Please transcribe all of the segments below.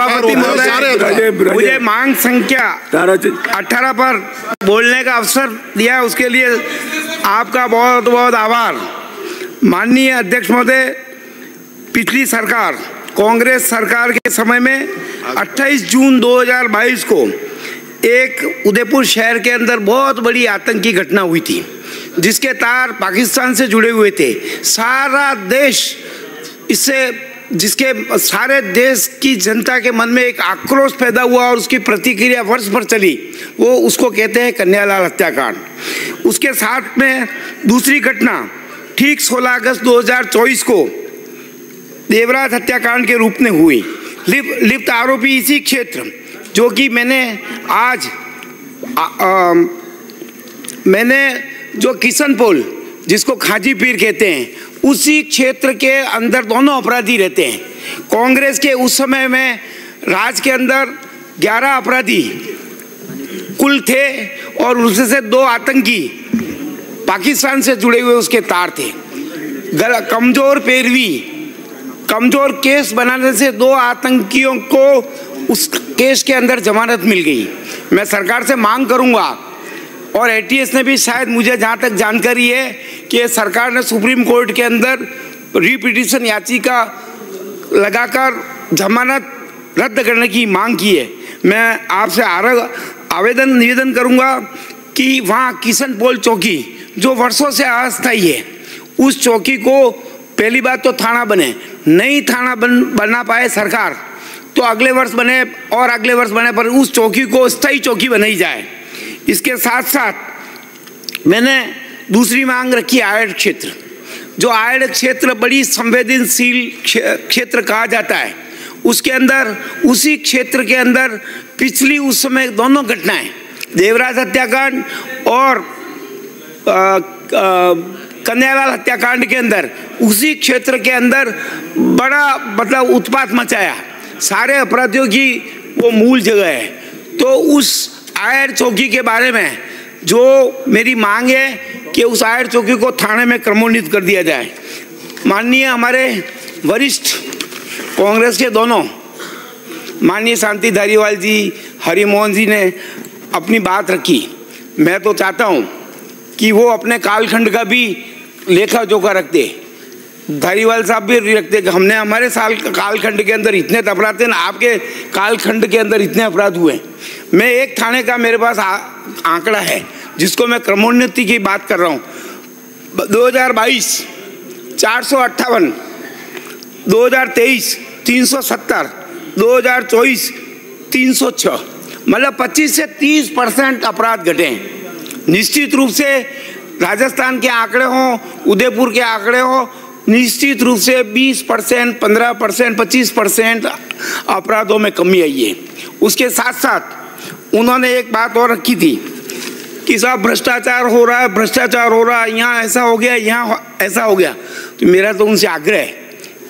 सभापति महोदय, मुझे मांग संख्या 18 पर बोलने का अवसर दिया, उसके लिए आपका बहुत बहुत आभार। माननीय अध्यक्ष महोदय, पिछली सरकार, कांग्रेस सरकार के समय में 28 जून 2022 को एक उदयपुर शहर के अंदर बहुत बड़ी आतंकी घटना हुई थी, जिसके तार पाकिस्तान से जुड़े हुए थे। सारा देश इससे, जिसके सारे देश की जनता के मन में एक आक्रोश पैदा हुआ और उसकी प्रतिक्रिया वर्ष भर चली, वो उसको कहते हैं कन्हैयालाल हत्याकांड। उसके साथ में दूसरी घटना ठीक 16 अगस्त 2024 को देवराज हत्याकांड के रूप में हुई। लिप्त आरोपी इसी क्षेत्र, जो कि मैंने जो किशन पोल, जिसको खाजी पीर कहते हैं, उसी क्षेत्र के अंदर दोनों अपराधी रहते हैं। कांग्रेस के उस समय में राज्य के अंदर 11 अपराधी कुल थे और उसमें से 2 आतंकी पाकिस्तान से जुड़े हुए उसके तार थे। कमजोर केस बनाने से 2 आतंकियों को उस केस के अंदर जमानत मिल गई। मैं सरकार से मांग करूंगा, और एटीएस ने भी, शायद मुझे जहां तक जानकारी है कि सरकार ने सुप्रीम कोर्ट के अंदर रिपिटिशन याचिका लगाकर जमानत रद्द करने की मांग की है। मैं आपसे निवेदन करूंगा कि वहां किशन पोल चौकी, जो वर्षों से अस्थायी है, उस चौकी को पहली बात तो थाना बने, नहीं थाना बनना पाए सरकार, तो अगले वर्ष बने और अगले वर्ष बने, पर उस चौकी को स्थायी चौकी बनाई जाए। इसके साथ साथ मैंने दूसरी मांग रखी आयड क्षेत्र। जो आयड क्षेत्र बड़ी संवेदनशील क्षेत्र कहा जाता है, उसके अंदर, उसी क्षेत्र के अंदर पिछली उस समय दोनों घटनाएं, देवराज हत्याकांड और कन्हैयालाल हत्याकांड के अंदर, उसी क्षेत्र के अंदर बड़ा मतलब उत्पात मचाया। सारे अपराधियों की वो मूल जगह है। तो उस आयर चौकी के बारे में जो मेरी मांग है कि उस आयर चौकी को थाने में क्रमोन्नत कर दिया जाए। माननीय हमारे वरिष्ठ कांग्रेस के दोनों, माननीय शांति धारीवाल जी, हरिमोहन जी ने अपनी बात रखी। मैं तो चाहता हूँ कि वो अपने कालखंड का भी लेखा जोखा रखते, धारीवाल साहब भी रखते कि हमने हमारे कालखंड के अंदर इतने अपराध थे ना, आपके कालखंड के अंदर इतने अपराध हुए। मैं एक थाने का मेरे पास आंकड़ा है, जिसको मैं क्रमोन्नति की बात कर रहा हूँ। 2022 458, 2023 370, 2024 306, मतलब 25 से 30% अपराध घटे हैं। निश्चित रूप से राजस्थान के आंकड़े हों, उदयपुर के आंकड़े हों, निश्चित रूप से 20%, 15%, 25% अपराधों में कमी आई है। उसके साथ साथ उन्होंने एक बात और रखी थी कि साहब भ्रष्टाचार हो रहा है, यहाँ ऐसा हो गया, यहाँ ऐसा हो गया। तो मेरा तो उनसे आग्रह है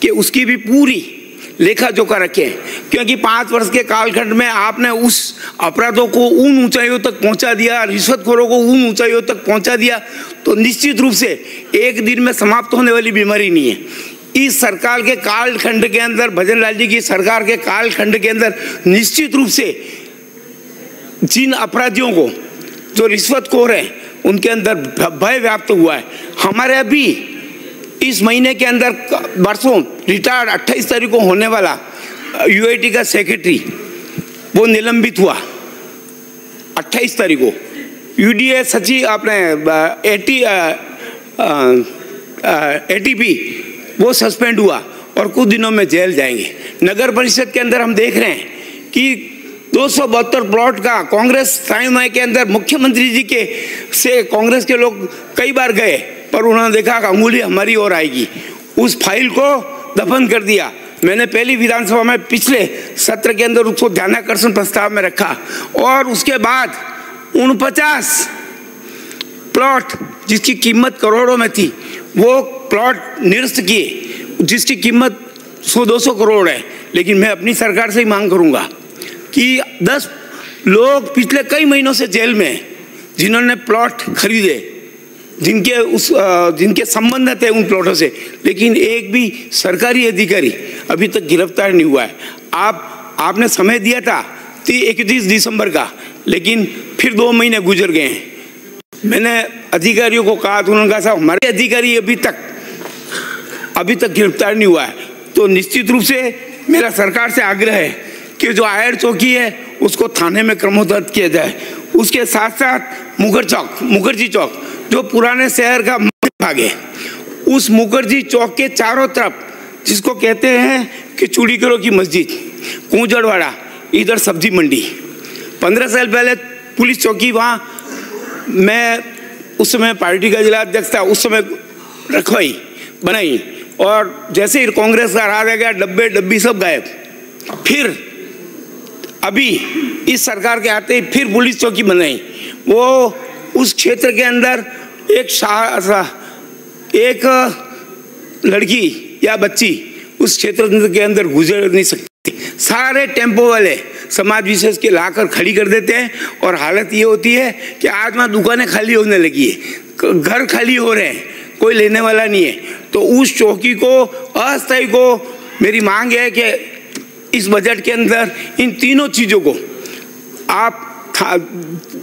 कि उसकी भी पूरी लेखा जोखा रखें, क्योंकि 5 वर्ष के कालखंड में आपने उस अपराधों को उन ऊंचाइयों तक पहुंचा दिया, रिश्वतखोरों को उन ऊंचाइयों तक पहुंचा दिया, तो निश्चित रूप से एक दिन में समाप्त होने वाली बीमारी नहीं है। इस सरकार के कालखंड के अंदर, भजन लाल जी की सरकार के कालखंड के अंदर निश्चित रूप से जिन अपराधियों को, जो रिश्वतखोर हैं, उनके अंदर भय व्याप्त हुआ है। हमारे अभी इस महीने के अंदर बरसों रिटायर्ड 28 तारीख को होने वाला यूआईटी का सेक्रेटरी, वो निलंबित हुआ 28 तारीख को। यूडीए सचिव अपने एटीपी वो सस्पेंड हुआ और कुछ दिनों में जेल जाएंगे। नगर परिषद के अंदर हम देख रहे हैं कि 272 प्लॉट का कांग्रेस टाइम के अंदर मुख्यमंत्री जी के से कांग्रेस के लोग कई बार गए, पर उन्होंने देखा कि अंगुली हमारी ओर आएगी, उस फाइल को दफन कर दिया। मैंने पहली विधानसभा में पिछले सत्र के अंदर उसको ध्यानाकर्षण प्रस्ताव में रखा, और उसके बाद 49 प्लॉट जिसकी कीमत करोड़ों में थी, वो प्लॉट निरस्त किए, जिसकी कीमत 100-200 करोड़ है। लेकिन मैं अपनी सरकार से ही मांग करूंगा कि 10 लोग पिछले कई महीनों से जेल में हैं, जिन्होंने प्लॉट खरीदे, जिनके संबंध थे उन प्लॉटों से, लेकिन एक भी सरकारी अधिकारी अभी तक गिरफ्तार नहीं हुआ है। आप आपने समय दिया था 31 दिसंबर का, लेकिन फिर 2 महीने गुजर गए हैं। मैंने अधिकारियों को कहा तो उन्होंने कहा साहब हमारे अधिकारी अभी तक गिरफ्तार नहीं हुआ है। तो निश्चित रूप से मेरा सरकार से आग्रह है कि जो आयर चौकी है उसको थाने में क्रमोन्नत किया जाए। उसके साथ साथ मुखर्जी चौक जो पुराने शहर का भाग है, उस मुखर्जी चौक के चारों तरफ जिसको कहते हैं कि चूड़ीकरों की मस्जिद, कूंजड़वाड़ा, इधर सब्जी मंडी, 15 साल पहले पुलिस चौकी वहाँ मैं उस समय पार्टी का जिला अध्यक्ष था, उस समय बनाई और जैसे ही कांग्रेस का राज आ गया डब्बे डब्बी सब गायब। फिर अभी इस सरकार के आते ही फिर पुलिस चौकी बनाई। वो उस क्षेत्र के अंदर एक लड़की या बच्ची उस क्षेत्र के अंदर गुजर नहीं सकती। सारे टेम्पो वाले समाज विशेष के लाकर खड़ी कर देते हैं और हालत ये होती है कि आज वहाँ दुकानें खाली होने लगी है, घर खाली हो रहे हैं, कोई लेने वाला नहीं है। तो उस चौकी को अस्थायी को मेरी मांग है कि इस बजट के अंदर इन तीनों चीज़ों को आप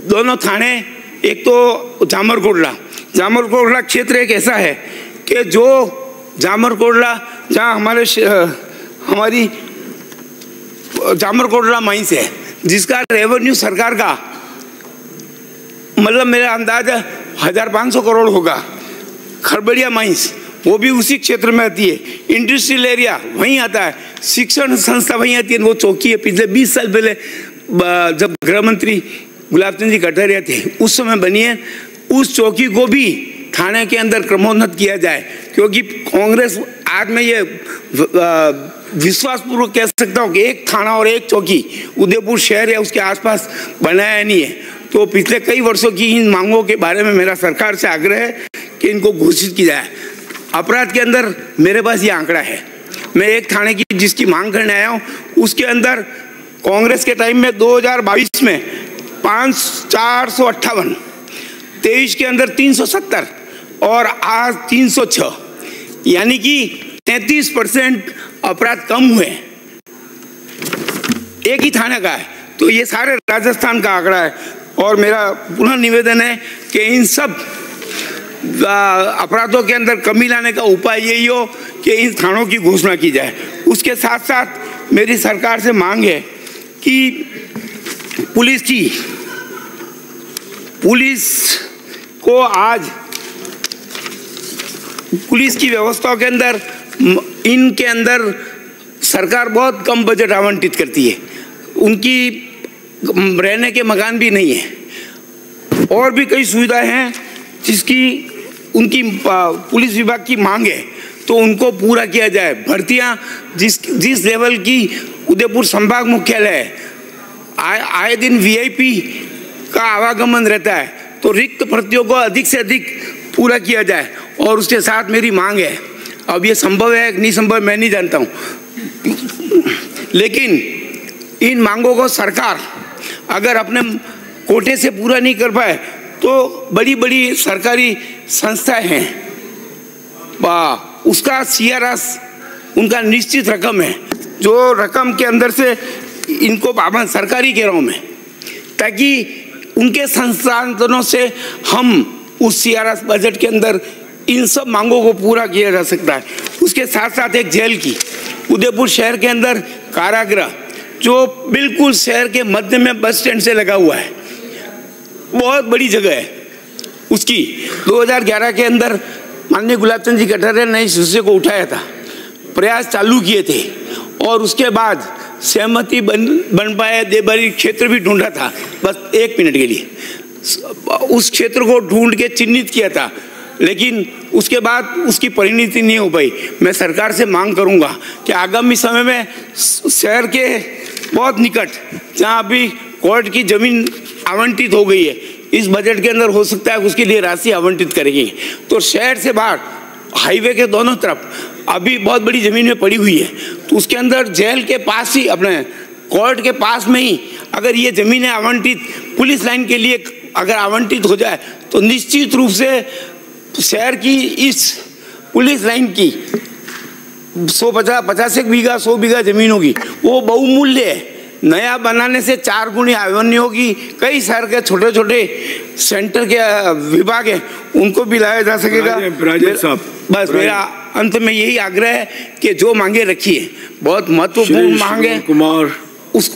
दोनों थाने, एक तो जामरकोटला क्षेत्र एक ऐसा है कि जो जामरकोटला जहाँ हमारी जामरकोटला माइंस है जिसका रेवेन्यू सरकार का मतलब मेरा अंदाजा 1500 करोड़ होगा। खरबड़िया माइंस वो भी उसी क्षेत्र में आती है, इंडस्ट्रियल एरिया वहीं आता है, शिक्षण संस्था वहीं आती है। वो चौकी है पिछले 20 साल पहले जब गृह मंत्री गुलाब चंद जी कटारिया थे उस समय बनी है। उस चौकी को भी थाने के अंदर क्रमोन्नत किया जाए, क्योंकि कांग्रेस आज मैं ये विश्वासपूर्वक कह सकता हूँ कि एक थाना और एक चौकी उदयपुर शहर या उसके आसपास बनाया नहीं है। तो पिछले कई वर्षों की इन मांगों के बारे में मेरा सरकार से आग्रह है कि इनको घोषित किया जाए। अपराध के अंदर मेरे पास ये आंकड़ा है, मैं एक थाने की जिसकी मांग करने आया हूँ उसके अंदर कांग्रेस के टाइम में 2022 में 458, 23 के अंदर 370 और आज 306, यानी कि 33% अपराध कम हुए एक ही थाने का है। तो ये सारे राजस्थान का आंकड़ा है और मेरा पुनः निवेदन है कि इन सब अपराधों के अंदर कमी लाने का उपाय यही हो कि इन थानों की घोषणा की जाए। उसके साथ साथ मेरी सरकार से मांग है कि पुलिस की व्यवस्थाओं के अंदर इनके अंदर सरकार बहुत कम बजट आवंटित करती है, उनकी रहने के मकान भी नहीं है और भी कई सुविधाएं हैं जिसकी उनकी पुलिस विभाग की मांग है तो उनको पूरा किया जाए। भर्तियां जिस लेवल की उदयपुर संभाग मुख्यालय है, आए दिन वीआईपी का आवागमन रहता है, तो रिक्त भर्तियों को अधिक से अधिक पूरा किया जाए। और उसके साथ मेरी मांग है, अब ये संभव है नहीं संभव मैं नहीं जानता हूँ, लेकिन इन मांगों को सरकार अगर अपने कोटे से पूरा नहीं कर पाए तो बड़ी बड़ी सरकारी संस्थाएं हैं, उसका CRS उनका निश्चित रकम है, जो रकम के अंदर से इनको पाबंद सरकारी कह रहा हूँ मैं, ताकि उनके संसाधनों से हम उस CRS बजट के अंदर इन सब मांगों को पूरा किया जा सकता है। उसके साथ साथ एक जेल की उदयपुर शहर के अंदर कारागृह जो बिल्कुल शहर के मध्य में बस स्टैंड से लगा हुआ है, बहुत बड़ी जगह है उसकी। 2011 के अंदर माननीय गुलाब चंद जी कटारिया ने इस विषय को उठाया था, प्रयास चालू किए थे और उसके बाद सहमति बन पाए, देवबारी क्षेत्र भी ढूंढा था, बस 1 मिनट के लिए उस क्षेत्र को ढूंढ के चिन्हित किया था, लेकिन उसके बाद उसकी परिणति नहीं हो पाई। मैं सरकार से मांग करूंगा कि आगामी समय में शहर के बहुत निकट जहां अभी कोर्ट की जमीन आवंटित हो गई है, इस बजट के अंदर हो सकता है उसके लिए राशि आवंटित करेंगे। तो शहर से बाहर हाईवे के दोनों तरफ अभी बहुत बड़ी जमीन में पड़ी हुई है, तो उसके अंदर जेल के पास ही अपने कोर्ट के पास में ही अगर ये जमीनें आवंटित पुलिस लाइन के लिए अगर आवंटित हो जाए तो निश्चित रूप से शहर की इस पुलिस लाइन की 150 बीघा 100 बीघा जमीन होगी, वो बहुमूल्य है। नया बनाने से 4 गुनी आमदनी होगी। कई शहर के छोटे छोटे सेंटर के विभाग हैं, उनको भी लाया जा सकेगा। राजेंद्र साहब, बस मेरा अंत में यही आग्रह है कि जो मांगे रखिए, बहुत महत्वपूर्ण मांगे कुमार उसको